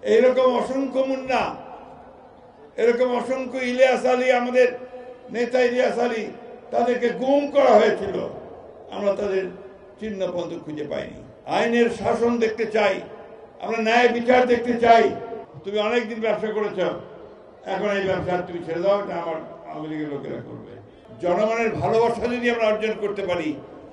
এইরকম অসংখ্য মুন্না, এরকম অসংখ্য ইলিয়াস আলী, আমাদের নেতা ইলিয়াস আলী, তাদেরকে গুম করা হয়েছিল। আমরা তাদের চিহ্ন পর্যন্ত খুঁজে পাইনি। আইনের শাসন দেখতে চাই, আমরা ন্যায় বিচার দেখতে চাই। তুমি অনেকদিন ব্যবসা করেছ, এখন এই ব্যবসা তুমি ছেড়ে দাও, এটা আমার আওয়ামী লীগের লোকেরা করবে। জনগণের ভালোবাসা যদি আমরা অর্জন করতে পারি,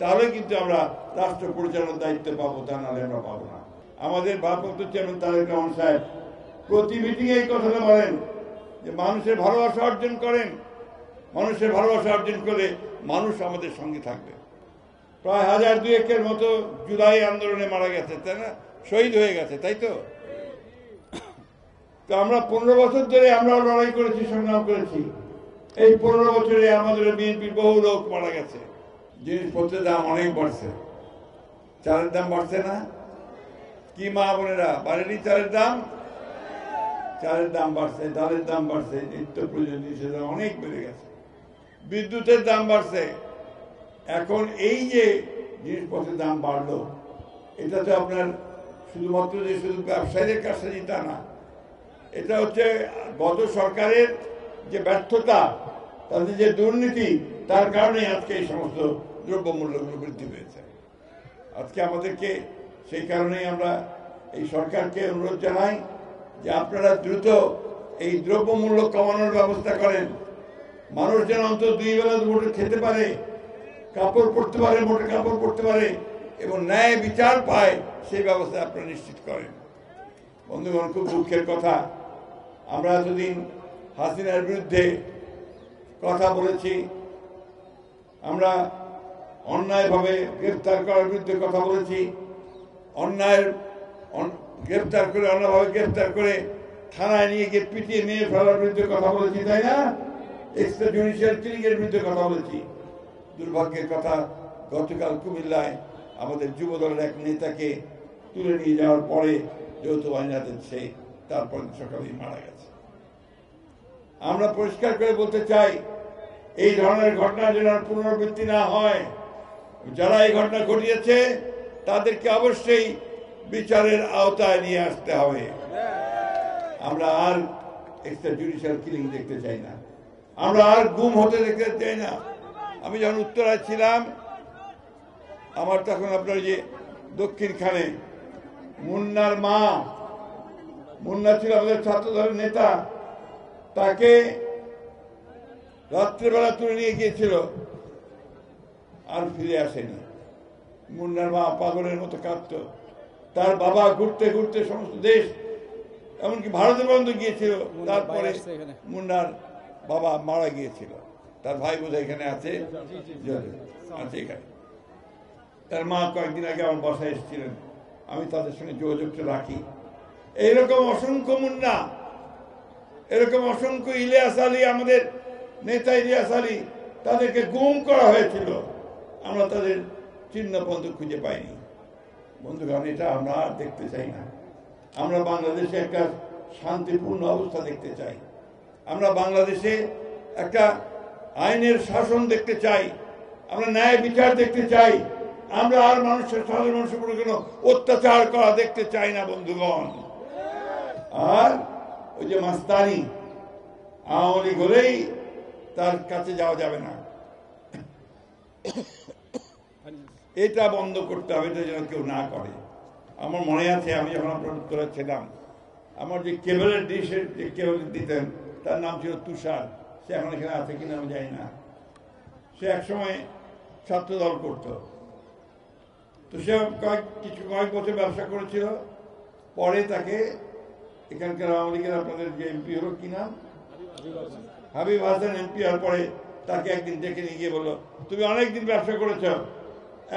তাহলে কিন্তু আমরা রাষ্ট্র পরিচালনার দায়িত্ব পাবো, তা নাহলে আমরা পাবো না। আমাদের ভারপ্রাপ্ত চেয়ারম্যান তারেক রহমান সাহেব প্রতি মিটিংয়ে এই কথাটা বলেন যে মানুষের ভালোবাসা অর্জন করেন, মানুষের ভালোবাসা অর্জন করে মানুষ আমাদের সঙ্গে থাকবে। প্রায় 1002-এর মতো জুলাই আন্দোলনে মারা গেছে, তাই না, শহীদ হয়ে গেছে, তাই তো। তো আমরা 15 বছর ধরে আমরা লড়াই করেছি, সংগ্রাম করেছি। এই 15 বছরে আমাদের বিএনপির বহু লোক মারা গেছে। জিনিসপত্রের দাম অনেক বাড়ছে, চালের দাম বাড়ছে না? কি মা বোনেরা, বাড়েনি চালের দাম? চালের দাম বাড়ছে, ডালের দাম বাড়ছে, নিত্য প্রয়োজনীয় জিনিসের দাম অনেক বেড়ে গেছে, বিদ্যুতের দাম বাড়ছে। এখন এই যে জিনিসপত্রের দাম বাড়লো, এটা তো আপনার শুধুমাত্র যে শুধু ব্যবসায়ীদের কাছে তা না, এটা হচ্ছে গত সরকারের যে ব্যর্থতা, তাদের যে দুর্নীতি, তার কারণে আজকে এই সমস্ত দ্রব্যমূল্যগুলো বৃদ্ধি পেয়েছে। আজকে আমাদেরকে সেই কারণেই আমরা এই সরকারকে অনুরোধ জানাই যে আপনারা দ্রুত এই দ্রব্যমূল্য কমানোর ব্যবস্থা করেন। মানুষ যেন অন্তত 2 বেলা দুপুরে খেতে পারে, কাপড় পরতে পারে, মোটে কাপড় পরতে পারে এবং ন্যায় বিচার পায়, সেই ব্যবস্থা আপনারা নিশ্চিত করেন। বন্ধুগণ, খুব দুঃখের কথা, আমরা এতদিন হাসিনার বিরুদ্ধে কথা বলেছি, আমরা অন্যায়ভাবে গ্রেফতার করার বিরুদ্ধে কথা বলেছি, অন্যায়ের গ্রেফতার করে অন্যভাবে গ্রেফতার করে থানায় নিয়ে গিয়ে পিটিয়ে মেরে ফেলার বিরুদ্ধে কথা বলেছি, তাই না? এক্সট্রা জুডিশিয়াল কিলিং এর বিরুদ্ধে কথা বলেছি। দুর্ভাগ্যের কথা, গতকাল কুমিল্লায় আমাদের যুব দলের এক নেতাকে তুলে নিয়ে যাওয়ার পরে যৌথ বাহিনী হাতে সেই তারপর সকালেই মারা গেছে। আমরা পরিষ্কার করে বলতে চাই, এই ধরনের ঘটনা যেন পুনরাবৃত্তি না হয়। যারা এই ঘটনা ঘটিয়েছে তাদেরকে অবশ্যই বিচারের আওতায় নিয়ে আসতে হবে। আমরা আর এক্সট্রা জুডিশিয়াল কিলিং দেখতে চাই না, আমরা আর গুম হতে দেখতে চাই না। আমি যখন উত্তরায় ছিলাম, আমার তখন আপনার যে দক্ষিণখানে মুন্নার মা, মুন্না ছিল আমাদের ছাত্রদলের নেতা, তাকে রাত্রেবেলা তুলে নিয়ে গিয়েছিল, আর ফিরে আসেনি। মুন্নার মা পাগলের মতো কাঁদত। তার বাবা ঘুরতে ঘুরতে সমস্ত দেশ, এমনকি ভারতে পর্যন্ত গিয়েছিল। তারপরে মুন্নার বাবা মারা গিয়েছিল। তার ভাই বোধ এখানে আছে, এখানে। তার মা কয়েকদিন আগে আমার বাসায় এসেছিলেন, আমি তাদের সঙ্গে যোগাযোগটা রাখি। এইরকম অসংখ্য মুন্না, এরকম অসংখ্য ইলিয়াস আলী, আমাদের নেতা ইলিয়াস আলী, তাদেরকে গুম করা হয়েছিল। আমরা তাদের চিহ্ন পর্যন্ত খুঁজে পাইনি। বন্ধুগণ, এটা আমরা আর দেখতে চাই না। আমরা বাংলাদেশে একটা শান্তিপূর্ণ অবস্থা দেখতে চাই, আমরা বাংলাদেশে একটা আইনের শাসন দেখতে চাই, আমরা ন্যায় বিচার দেখতে চাই। আমরা আর মানুষের, সাধারণ মানুষের উপরে কোনো অত্যাচার করা দেখতে চাই না বন্ধুগণ। আর ওই যে মাস্তানি, আওয়ামী লীগ হলেই তার কাছে যাওয়া যাবে না, এটা বন্ধ করতে হবে, এটা যেন কেউ না করে। আমার মনে আছে, আমি যখন আপনার উত্তরে ছিলাম, আমার যে কেবলের ডিশের যে কেবল দিতেন, তার নাম ছিল তুষার। সে এখন এখানে আছে কিনা আমি জানি না। সে একসময় ছাত্রদল করত। তো সে কয়েক বছর ব্যবসা করেছিল। পরে তাকে এখানকার আওয়ামী লীগের আপনাদের যে এমপি হলো, কি নাম, হাবিব হাসান এমপি হওয়ার পরে তাকে একদিন ডেকে নিয়ে গিয়ে বললো, তুমি অনেকদিন ব্যবসা করেছ,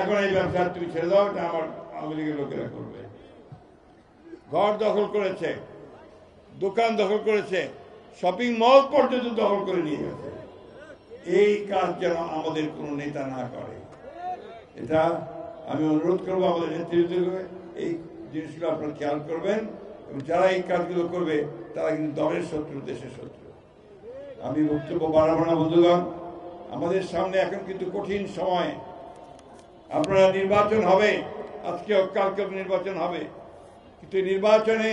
এখন এই ব্যবসা তুমি ছেড়ে দাও, এটা আমার আওয়ামী লীগের লোকেরা করবে। ঘর দখল করেছে, দোকান দখল করেছে, শপিং মল পর্যন্ত দখল করে নিয়ে গেছে। এই কাজ যেন আমাদের কোনো নেতা না করে, এটা আমি অনুরোধ করবো আমাদের নেতৃত্বকে। এই জিনিসগুলো আপনারা খেয়াল করবেন, এবং যারা এই কাজগুলো করবে তারা কিন্তু দলের শত্রু, দেশের শত্রু। আমি বক্তব্য বাড়াবো না বন্ধুগণ। আমাদের সামনে এখন কিন্তু কঠিন সময়। আপনারা নির্বাচন হবে, আজকে কালকে নির্বাচন হবে, কিন্তু নির্বাচনে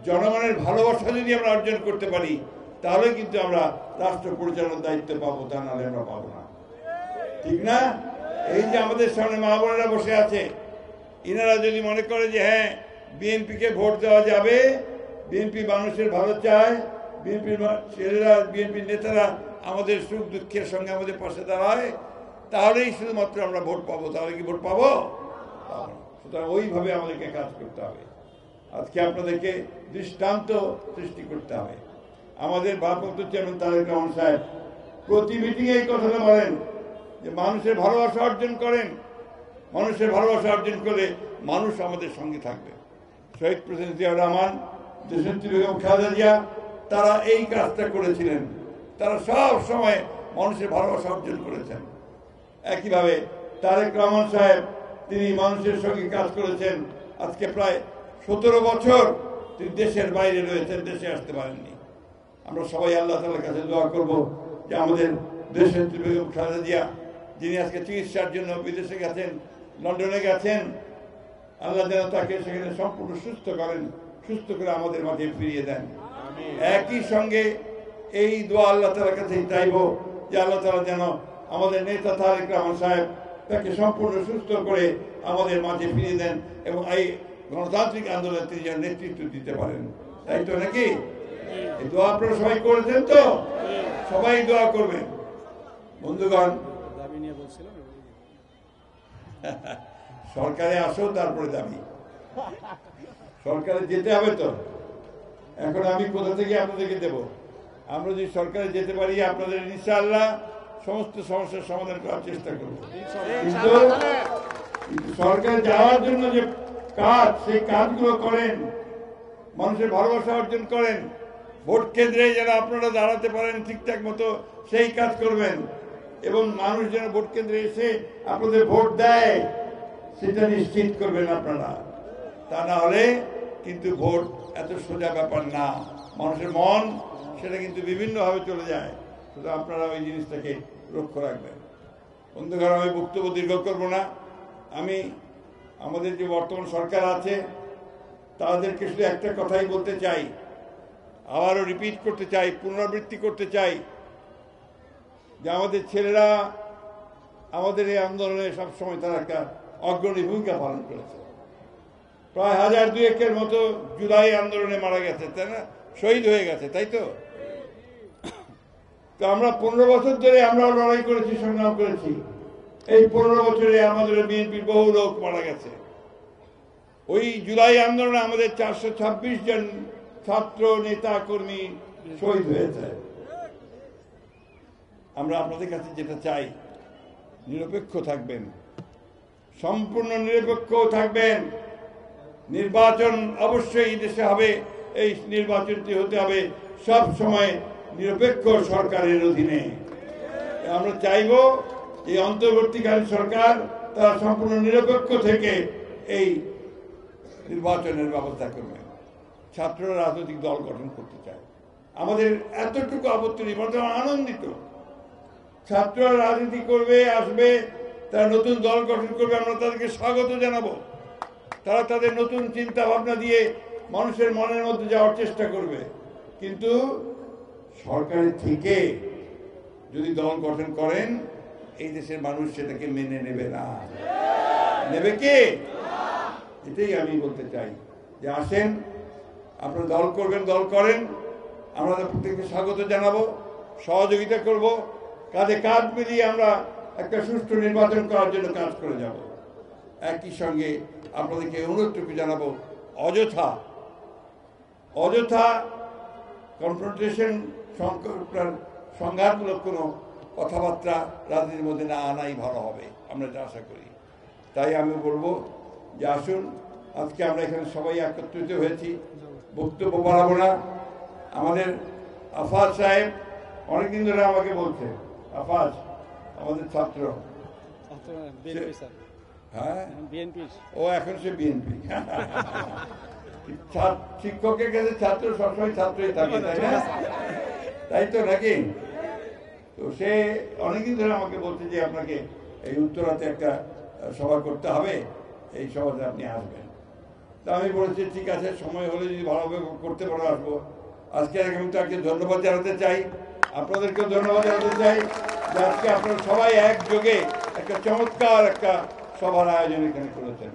জনগণের ভালোবাসা যদি আমরা অর্জন করতে পারি তাহলে কিন্তু আমরা রাষ্ট্র পরিচালনার দায়িত্ব পাবো, তা নাহলে আমরা পাবো না। ঠিক না? এই যে আমাদের সামনে মা বোনেরা বসে আছে, ইনারা যদি মনে করে যে হ্যাঁ বিএনপিকে ভোট দেওয়া যাবে, বিএনপি মানুষের ভালো চায়, বিএনপির ছেলেরা বিএনপির নেতারা আমাদের সুখ দুঃখের সঙ্গে আমাদের পাশে দাঁড়ায়, তাহলেই শুধুমাত্র আমরা ভোট পাবো। তাহলে কি ভোট পাবো? পাবো না। সুতরাং ওইভাবে আমাদেরকে কাজ করতে হবে। আজকে আপনাদেরকে দৃষ্টান্ত সৃষ্টি করতে হবে। আমাদের ভারপ্রাপ্ত চেয়ারম্যান তারেক রহমান সাহেব প্রতি মিটিংয়ে এই কথাটা বলেন যে মানুষের ভালোবাসা অর্জন করেন, মানুষের ভালোবাসা অর্জন করলে মানুষ আমাদের সঙ্গে থাকবে। শহীদ প্রেসিডেন্ট জিয়াউর রহমান, দেশনেত্রী বেগম খালেদা জিয়া, তারা এই কাজটা করেছিলেন। তারা সব সময় মানুষের ভালোবাসা অর্জন করেছেন। একইভাবে তারেক রহমান সাহেব, তিনি মানুষের সঙ্গে কাজ করেছেন। আজকে প্রায় 17 বছর তিনি দেশের বাইরে রয়েছেন, দেশে আসতে পারেননি। আমরা সবাই আল্লাহ তাআলার কাছে দোয়া করব যে আমাদের দেশনেত্রী বেগম খালেদা জিয়া, যিনি আজকে চিকিৎসার জন্য বিদেশে গেছেন, লন্ডনে গেছেন, আল্লাহ যেন তাকে সেখানে সম্পূর্ণ সুস্থ করেন, সুস্থ করে আমাদের মাঝে ফিরিয়ে দেন। একই সঙ্গে এই দোয়া আল্লাহ তাআলার কাছে চাইব যে আল্লাহ তাআলা যেন আমাদের নেতা তারেক রহমান সাহেব তাকে সম্পূর্ণ সুস্থ করে আমাদের মাঝে ফিরিয়ে দেন এবং এই গণতান্ত্রিক আন্দোলনে তিনি যেন নেতৃত্ব দিতে পারেন। তাই তো নাকি? এই দোয়া আপনারা সবাই করেছেন তো? সবাই দোয়া করবেন। বন্ধুগণ, সরকারে আসো তারপরে দাবি। সরকারে যেতে হবে তো। এখন আমি কোথা থেকে আপনাদেরকে দেব? আমরা যদি সরকারে যেতে পারি আপনাদের ইনশাআল্লাহ সমস্ত সমস্যার সমাধান করার চেষ্টা করব। কিন্তু সরকার যাওয়ার জন্য যে কাজ, সেই কাজগুলো করেন, মানুষের ভালোবাসা অর্জন করেন, ভোট কেন্দ্রে যেন আপনারা দাঁড়াতে পারেন ঠিকঠাক মতো সেই কাজ করবেন এবং মানুষ যেন ভোট কেন্দ্রে এসে আপনাদের ভোট দেয় সেটা নিশ্চিত করবেন আপনারা। তা না হলে কিন্তু ভোট এত সোজা ব্যাপার না। মানুষের মন সেটা কিন্তু বিভিন্নভাবে চলে যায়। শুধু আপনারা ওই জিনিসটাকে লক্ষ্য রাখবেন। বন্ধুগণ, আমি বক্তব্য দীর্ঘ করব না। আমি আমাদের যে বর্তমান সরকার আছে তাদেরকে শুধু একটা কথাই বলতে চাই, আবারও রিপিট করতে চাই, পুনরাবৃত্তি করতে চাই যে আমাদের ছেলেরা আমাদের এই আন্দোলনে সবসময় তারা একটা অগ্রণী ভূমিকা পালন করেছে। প্রায় 1002-এর মতো জুলাই আন্দোলনে মারা গেছে, তাই না? শহীদ হয়ে গেছে, তাই তো? তো আমরা 15 বছর ধরে আমরা লড়াই করেছি, সংগ্রাম করেছি। এই 15 বছরে আমাদের বিএনপির বহু লোক মারা গেছে। ওই জুলাই আন্দোলনে আমাদের 426 জন ছাত্র, নেতা, কর্মী শহীদ হয়েছে। আমরা আপনাদের কাছে যেটা চাই, নিরপেক্ষ থাকবেন, সম্পূর্ণ নিরপেক্ষ থাকবেন। নির্বাচন অবশ্যই দেশে হবে, এই নির্বাচনটি হতে হবে সব সময় নিরপেক্ষ সরকারের অধীনে। আমরা চাইব এই অন্তর্বর্তীকালীন সরকার তারা সম্পূর্ণ নিরপেক্ষ থেকে এই নির্বাচনের ব্যবস্থা করবে। ছাত্ররা রাজনৈতিক দল গঠন করতে চায়, আমাদের এতটুকু আপত্তি নেই, বরং আনন্দিত। ছাত্ররা রাজনীতি করবে, আসবে, তারা নতুন দল গঠন করবে, আমরা তাদেরকে স্বাগত জানাবো। তারা তাদের নতুন চিন্তা ভাবনা দিয়ে মানুষের মনের মধ্যে যাওয়ার চেষ্টা করবে। কিন্তু সরকারের থেকে যদি দল গঠন করেন, এই দেশের মানুষ সেটাকে মেনে নেবে না। নেবে কে? এটাই আমি বলতে চাই যে আসেন, আপনারা দল করবেন, দল করেন, আমরা প্রত্যেককে স্বাগত জানাবো, সহযোগিতা করব, কাঁধে কাঁধ মিলিয়ে আমরা একটা সুষ্ঠু নির্বাচন করার জন্য কাজ করে যাব। একই সঙ্গে আপনাদেরকে অনুরোধটুকু জানাবো, অযথা কনফ্রন্টেশন, সংঘাতমূলক কোনো কথাবার্তা রাজনীতির মধ্যে না আনাই ভালো হবে, আমরা যা আশা করি। তাই আমি বলবো যে আসুন, আজকে আমরা এখানে সবাই একত্রিত হয়েছি, বক্তব্য বাড়াবো না। আমাদের আফাজ সাহেব অনেকদিন ধরে আমাকে বলছে, আফাজ আমাদের ছাত্র, হ্যাঁ ও এখন সে বিএনপি। শিক্ষকের কাছে ছাত্র সবসময় ছাত্রই থাকে, তাই না? তাই তো নাকি? তো সে অনেকদিন ধরে আমাকে বলছে যে আপনাকে এই উত্তরাতে একটা সভা করতে হবে, এই সভাতে আপনি আসবেন। তা আমি বলেছি ঠিক আছে, সময় হলে যদি ভালোভাবে করতে পারো আসবো। আজকে আমি তাকে ধন্যবাদ জানাতে চাই, আপনাদেরকেও ধন্যবাদ জানাতে চাই যে আজকে আপনারা সবাই একযোগে একটা চমৎকার একটা সভার আয়োজন এখানে করেছেন।